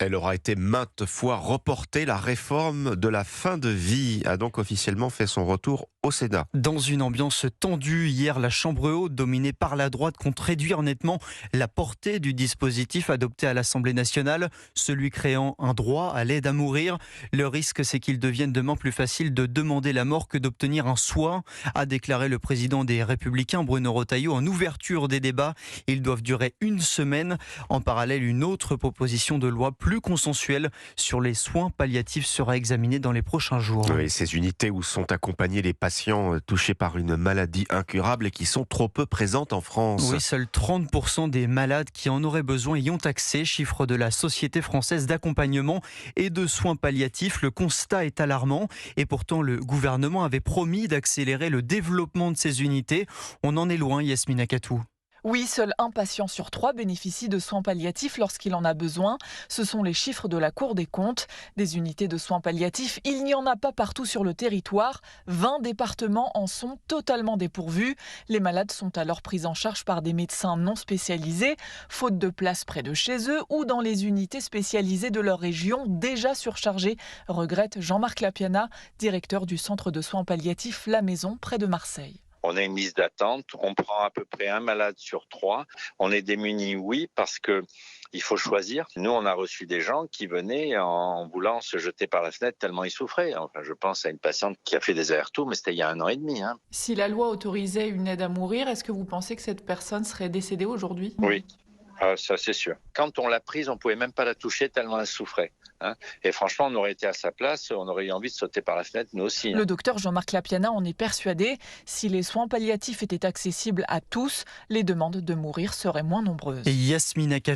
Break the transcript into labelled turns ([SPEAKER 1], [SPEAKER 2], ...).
[SPEAKER 1] Elle aura été maintes fois reportée. La réforme de la fin de vie a donc officiellement fait son retour au Sénat.
[SPEAKER 2] Dans une ambiance tendue, hier, la Chambre haute, dominée par la droite, compte réduire nettement la portée du dispositif adopté à l'Assemblée nationale, celui créant un droit à l'aide à mourir. Le risque, c'est qu'il devienne demain plus facile de demander la mort que d'obtenir un soin, a déclaré le président des Républicains, Bruno Retailleau, en ouverture des débats. Ils doivent durer une semaine. En parallèle, une autre proposition de loi plus consensuelle sur les soins palliatifs sera examinée dans les prochains jours.
[SPEAKER 1] Oui, ces unités où sont accompagnés les patients touchés par une maladie incurable et qui sont trop peu présentes en France.
[SPEAKER 2] Oui, seuls 30% des malades qui en auraient besoin y ont accès, chiffre de la Société française d'accompagnement et de soins palliatifs. Le constat est alarmant et pourtant le gouvernement avait promis d'accélérer le développement de ces unités. On en est loin, Yasmina Katou.
[SPEAKER 3] Oui, seul un patient sur 3 bénéficie de soins palliatifs lorsqu'il en a besoin. Ce sont les chiffres de la Cour des comptes. Des unités de soins palliatifs, il n'y en a pas partout sur le territoire. 20 départements en sont totalement dépourvus. Les malades sont alors pris en charge par des médecins non spécialisés, faute de place près de chez eux ou dans les unités spécialisées de leur région déjà surchargées, regrette Jean-Marc Lapiana, directeur du centre de soins palliatifs La Maison près de Marseille.
[SPEAKER 4] On a une liste d'attente, on prend à peu près un malade sur 3. On est démunis, oui, parce que il faut choisir. Nous, on a reçu des gens qui venaient en voulant se jeter par la fenêtre tellement ils souffraient. Enfin, je pense à une patiente qui a fait des allers-retours, mais c'était il y a 1 an et demi.
[SPEAKER 3] Si la loi autorisait une aide à mourir, est-ce que vous pensez que cette personne serait décédée aujourd'hui ?
[SPEAKER 4] Oui. Ça c'est sûr. Quand on l'a prise, on pouvait même pas la toucher tellement elle souffrait. Et franchement, on aurait été à sa place, on aurait eu envie de sauter par la fenêtre, nous aussi.
[SPEAKER 3] Le docteur Jean-Marc Lapiana en est persuadé. Si les soins palliatifs étaient accessibles à tous, les demandes de mourir seraient moins nombreuses.
[SPEAKER 2] Et Yasmina Katou.